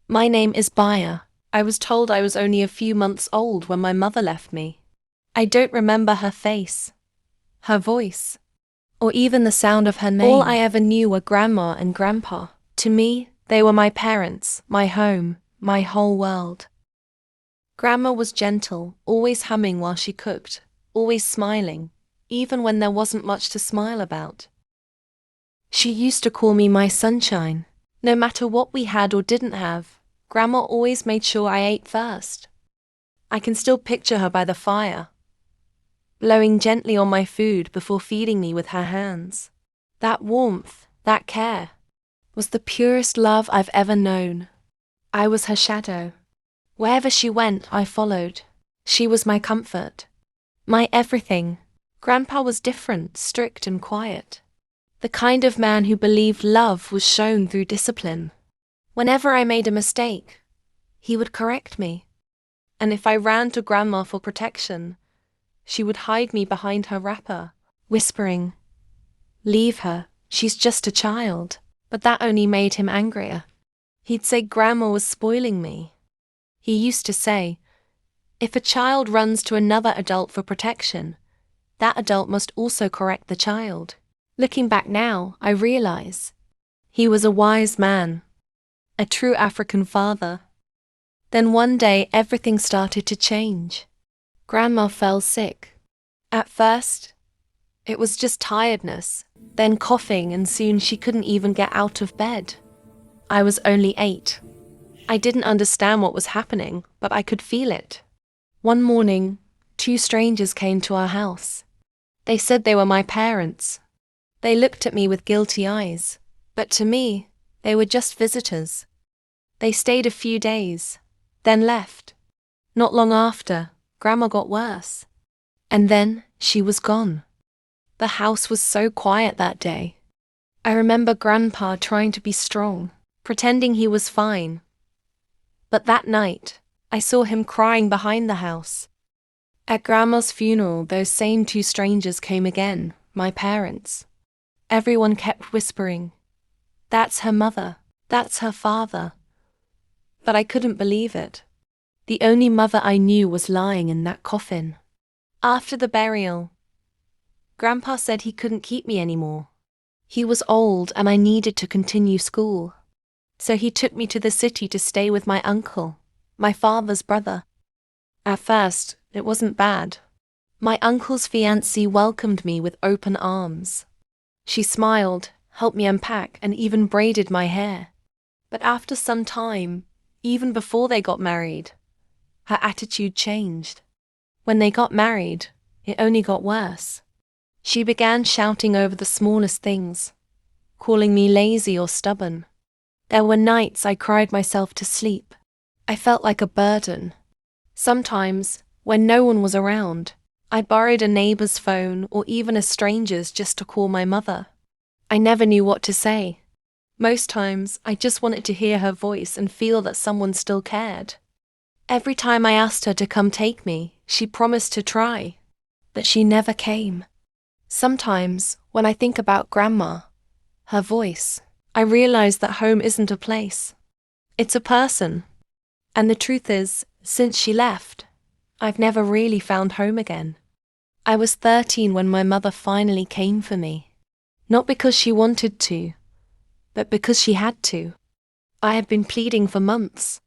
My name is Baya. I was told I was only a few months old when my mother left me. I don't remember her face, her voice, or even the sound of her name. All I ever knew were Grandma and Grandpa. To me, they were my parents, my home, my whole world. Grandma was gentle, always humming while she cooked, always smiling, even when there wasn't much to smile about. She used to call me my sunshine. No matter what we had or didn't have, Grandma always made sure I ate first. I can still picture her by the fire, blowing gently on my food before feeding me with her hands. That warmth, that care, was the purest love I've ever known. I was her shadow. Wherever she went, I followed. She was my comfort, my everything. Grandpa was different, strict and quiet. The kind of man who believed love was shown through discipline. Whenever I made a mistake, he would correct me. And if I ran to Grandma for protection, she would hide me behind her wrapper, whispering, "Leave her, she's just a child." But that only made him angrier. He'd say Grandma was spoiling me. He used to say, if a child runs to another adult for protection, that adult must also correct the child. Looking back now, I realize he was a wise man, a true African father. Then one day, everything started to change. Grandma fell sick. At first, it was just tiredness, then coughing, and soon she couldn't even get out of bed. I was only 8. I didn't understand what was happening, but I could feel it. One morning, 2 strangers came to our house. They said they were my parents. They looked at me with guilty eyes, but to me, they were just visitors. They stayed a few days, then left. Not long after, Grandma got worse. And then she was gone. The house was so quiet that day. I remember Grandpa trying to be strong, pretending he was fine. But that night, I saw him crying behind the house. At Grandma's funeral, those same 2 strangers came again, my parents. Everyone kept whispering, "That's her mother, that's her father." But I couldn't believe it. The only mother I knew was lying in that coffin. After the burial, Grandpa said he couldn't keep me anymore. He was old and I needed to continue school. So he took me to the city to stay with my uncle, my father's brother. At first, it wasn't bad. My uncle's fiancée welcomed me with open arms. She smiled, helped me unpack, and even braided my hair. But after some time, even before they got married, her attitude changed. When they got married, it only got worse. She began shouting over the smallest things, calling me lazy or stubborn. There were nights I cried myself to sleep. I felt like a burden. Sometimes, when no one was around, I borrowed a neighbor's phone or even a stranger's just to call my mother. I never knew what to say. Most times, I just wanted to hear her voice and feel that someone still cared. Every time I asked her to come take me, she promised to try, but she never came. Sometimes, when I think about Grandma, her voice, I realize that home isn't a place. It's a person. And the truth is, since she left, I've never really found home again. I was 13 when my mother finally came for me. Not because she wanted to, but because she had to. I had been pleading for months.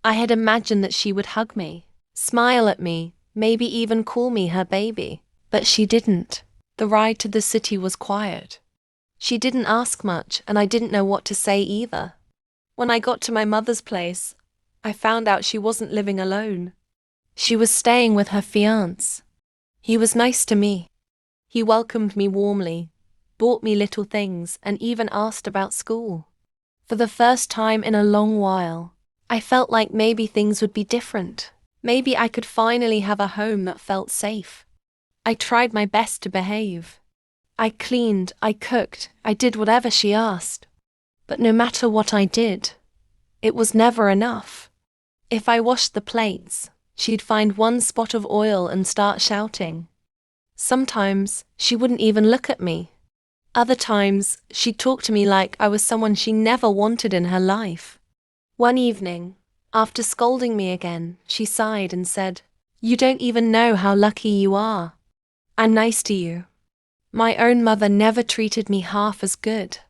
I had imagined that she would hug me, smile at me, maybe even call me her baby. But she didn't. The ride to the city was quiet. She didn't ask much, and I didn't know what to say either. When I got to my mother's place, I found out she wasn't living alone. She was staying with her fiancé. He was nice to me. He welcomed me warmly, bought me little things, and even asked about school. For the first time in a long while, I felt like maybe things would be different. Maybe I could finally have a home that felt safe. I tried my best to behave. I cleaned, I cooked, I did whatever she asked. But no matter what I did, it was never enough. If I washed the plates, she'd find one spot of oil and start shouting. Sometimes, she wouldn't even look at me. Other times, she'd talk to me like I was someone she never wanted in her life. One evening, after scolding me again, she sighed and said, "You don't even know how lucky you are. I'm nice to you. My own mother never treated me half as good.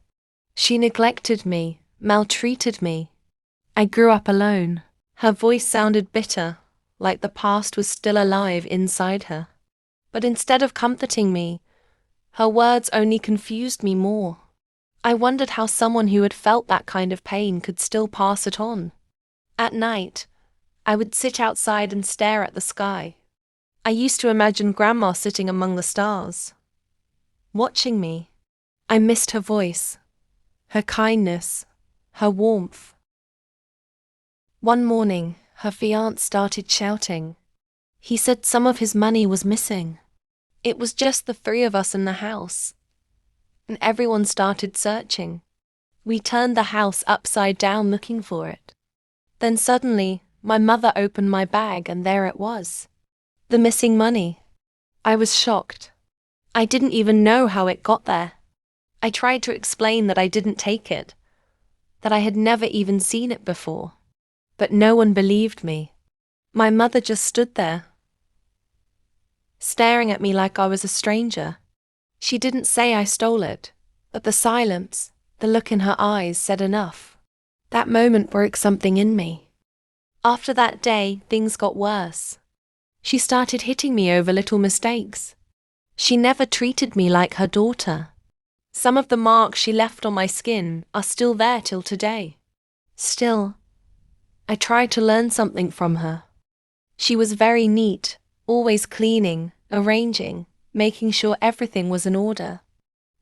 She neglected me, maltreated me. I grew up alone." Her voice sounded bitter, like the past was still alive inside her. But instead of comforting me, her words only confused me more. I wondered how someone who had felt that kind of pain could still pass it on. At night, I would sit outside and stare at the sky. I used to imagine Grandma sitting among the stars, watching me. I missed her voice, her kindness, her warmth. One morning, her fiancé started shouting. He said some of his money was missing. It was just the three of us in the house, and everyone started searching. We turned the house upside down looking for it. Then suddenly, my mother opened my bag and there it was. The missing money. I was shocked. I didn't even know how it got there. I tried to explain that I didn't take it, that I had never even seen it before. But no one believed me. My mother just stood there, staring at me like I was a stranger. She didn't say I stole it, but the silence, the look in her eyes said enough. That moment broke something in me. After that day, things got worse. She started hitting me over little mistakes. She never treated me like her daughter. Some of the marks she left on my skin are still there till today. Still, I tried to learn something from her. She was very neat, always cleaning, arranging, making sure everything was in order.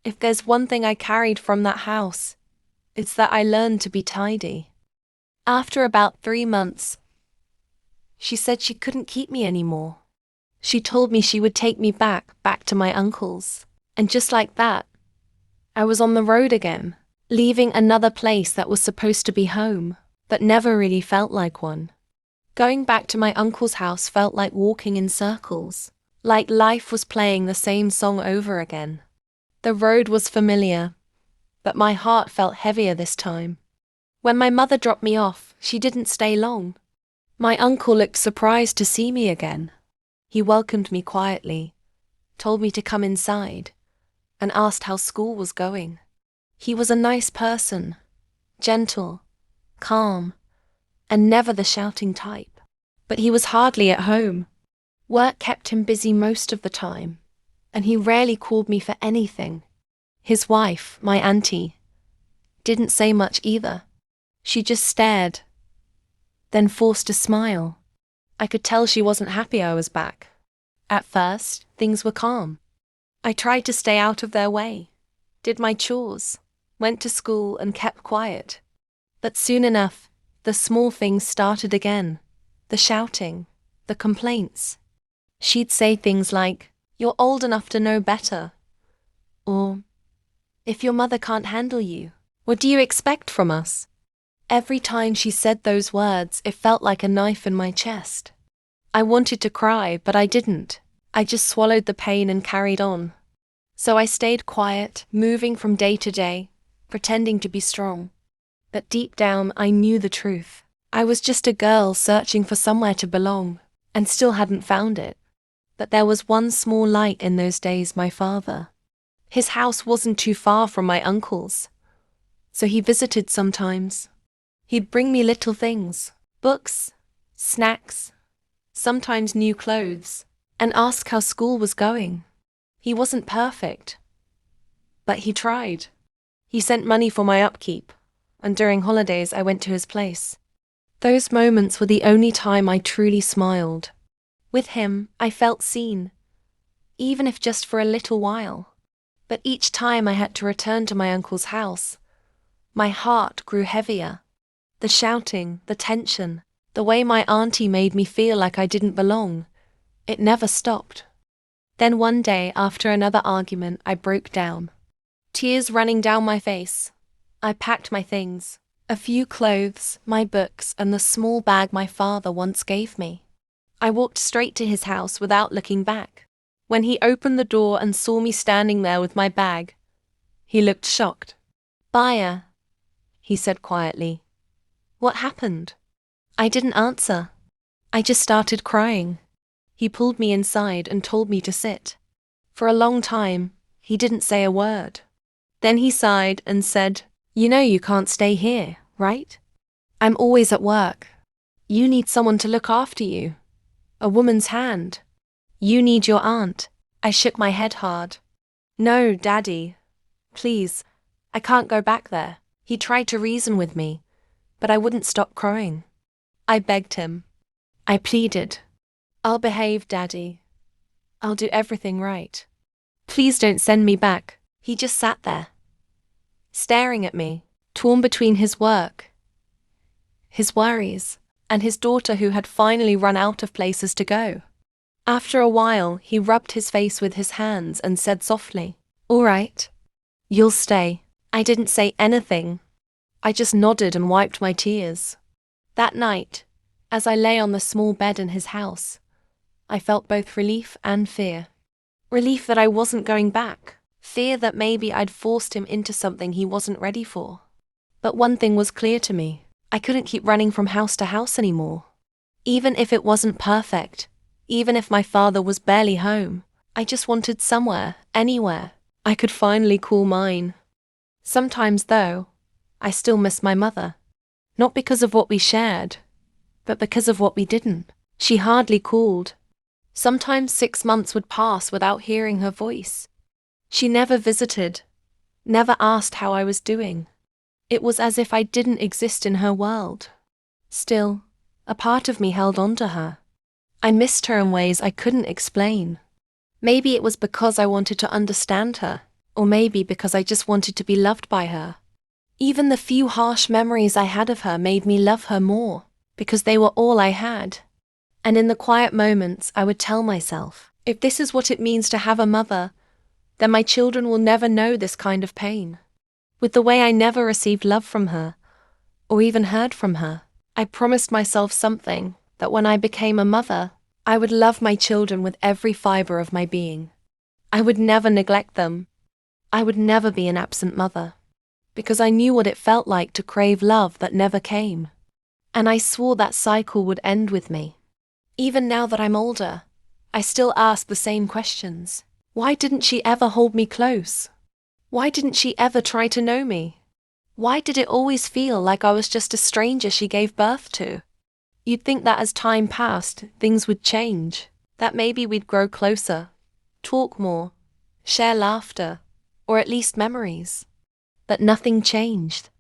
If there's one thing I carried from that house, it's that I learned to be tidy. After about 3 months, she said she couldn't keep me anymore. She told me she would take me back to my uncle's. And just like that, I was on the road again, leaving another place that was supposed to be home, but never really felt like one. Going back to my uncle's house felt like walking in circles, like life was playing the same song over again. The road was familiar, but my heart felt heavier this time. When my mother dropped me off, she didn't stay long. My uncle looked surprised to see me again. He welcomed me quietly, told me to come inside, and asked how school was going. He was a nice person, gentle, calm, and never the shouting type. But he was hardly at home. Work kept him busy most of the time, and he rarely called me for anything. His wife, my auntie, didn't say much either. She just stared, then forced a smile. I could tell she wasn't happy I was back. At first, things were calm. I tried to stay out of their way, did my chores, went to school and kept quiet. But soon enough, the small things started again. The shouting, the complaints. She'd say things like, "You're old enough to know better," or, "If your mother can't handle you, what do you expect from us?" Every time she said those words, it felt like a knife in my chest. I wanted to cry, but I didn't. I just swallowed the pain and carried on. So I stayed quiet, moving from day to day, pretending to be strong. But deep down, I knew the truth. I was just a girl searching for somewhere to belong, and still hadn't found it. But there was one small light in those days: my father. His house wasn't too far from my uncle's, so he visited sometimes. He'd bring me little things, books, snacks, sometimes new clothes, and ask how school was going. He wasn't perfect, but he tried. He sent money for my upkeep, and during holidays I went to his place. Those moments were the only time I truly smiled. With him, I felt seen, even if just for a little while. But each time I had to return to my uncle's house, my heart grew heavier. The shouting, the tension, the way my auntie made me feel like I didn't belong, it never stopped. Then one day, after another argument, I broke down. Tears running down my face. I packed my things, a few clothes, my books, and the small bag my father once gave me. I walked straight to his house without looking back. When he opened the door and saw me standing there with my bag, he looked shocked. "Baya," he said quietly. What happened?" I didn't answer. I just started crying. He pulled me inside and told me to sit. For a long time, he didn't say a word. Then he sighed and said, "You know you can't stay here, right? I'm always at work. You need someone to look after you. A woman's hand. You need your aunt." I shook my head hard. "No, Daddy. Please, I can't go back there." He tried to reason with me, but I wouldn't stop crying. I begged him. I pleaded. "I'll behave, Daddy. I'll do everything right. Please don't send me back." He just sat there, staring at me, torn between his work, his worries, and his daughter who had finally run out of places to go. After a while, he rubbed his face with his hands and said softly, "All right. You'll stay." I didn't say anything. I just nodded and wiped my tears. That night, as I lay on the small bed in his house, I felt both relief and fear. Relief that I wasn't going back. Fear that maybe I'd forced him into something he wasn't ready for. But one thing was clear to me. I couldn't keep running from house to house anymore. Even if it wasn't perfect, even if my father was barely home, I just wanted somewhere, anywhere, I could finally call mine. Sometimes, though, I still miss my mother. Not because of what we shared, but because of what we didn't. She hardly called. Sometimes 6 months would pass without hearing her voice. She never visited, never asked how I was doing. It was as if I didn't exist in her world. Still, a part of me held on to her. I missed her in ways I couldn't explain. Maybe it was because I wanted to understand her, or maybe because I just wanted to be loved by her. Even the few harsh memories I had of her made me love her more, because they were all I had. And in the quiet moments, I would tell myself, if this is what it means to have a mother, then my children will never know this kind of pain. With the way I never received love from her, or even heard from her, I promised myself something, that when I became a mother, I would love my children with every fiber of my being. I would never neglect them. I would never be an absent mother, because I knew what it felt like to crave love that never came. And I swore that cycle would end with me. Even now that I'm older, I still ask the same questions. Why didn't she ever hold me close? Why didn't she ever try to know me? Why did it always feel like I was just a stranger she gave birth to? You'd think that as time passed, things would change, that maybe we'd grow closer, talk more, share laughter, or at least memories. But nothing changed.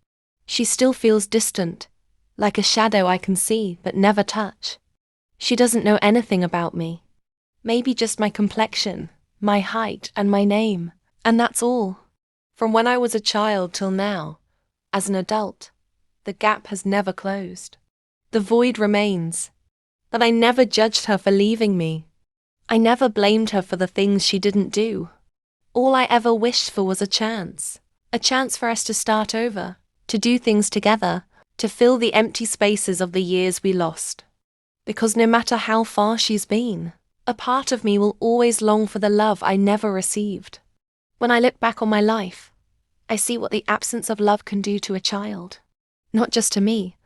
She still feels distant, like a shadow I can see but never touch. She doesn't know anything about me. Maybe just my complexion, my height, and my name, and that's all. From when I was a child till now, as an adult, the gap has never closed. The void remains. But I never judged her for leaving me. I never blamed her for the things she didn't do. All I ever wished for was a chance for us to start over, to do things together, to fill the empty spaces of the years we lost. Because no matter how far she's been, a part of me will always long for the love I never received. When I look back on my life, I see what the absence of love can do to a child. Not just to me,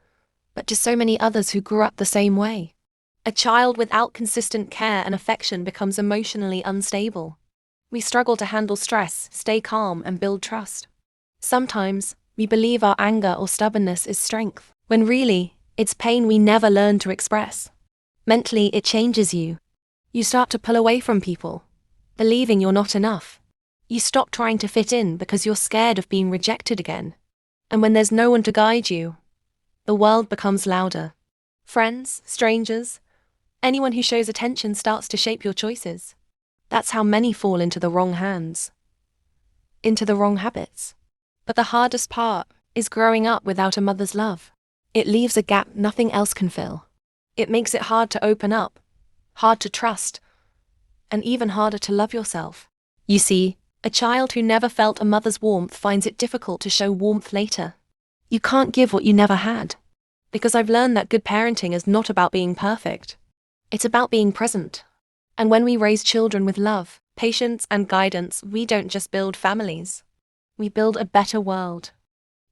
but to so many others who grew up the same way. A child without consistent care and affection becomes emotionally unstable. We struggle to handle stress, stay calm, and build trust. Sometimes, we believe our anger or stubbornness is strength, when really, it's pain we never learned to express. Mentally, it changes you. You start to pull away from people, believing you're not enough. You stop trying to fit in because you're scared of being rejected again. And when there's no one to guide you, the world becomes louder. Friends, strangers, anyone who shows attention starts to shape your choices. That's how many fall into the wrong hands, into the wrong habits. But the hardest part is growing up without a mother's love. It leaves a gap nothing else can fill. It makes it hard to open up, hard to trust, and even harder to love yourself. You see, a child who never felt a mother's warmth finds it difficult to show warmth later. You can't give what you never had. Because I've learned that good parenting is not about being perfect. It's about being present. And when we raise children with love, patience, and guidance, we don't just build families. We build a better world.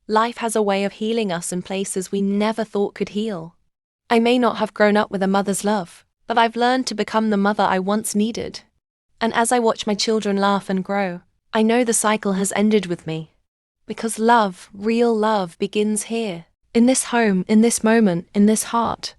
Life has a way of healing us in places we never thought could heal. I may not have grown up with a mother's love, but I've learned to become the mother I once needed. And as I watch my children laugh and grow, I know the cycle has ended with me. Because love, real love, begins here. In this home, in this moment, in this heart.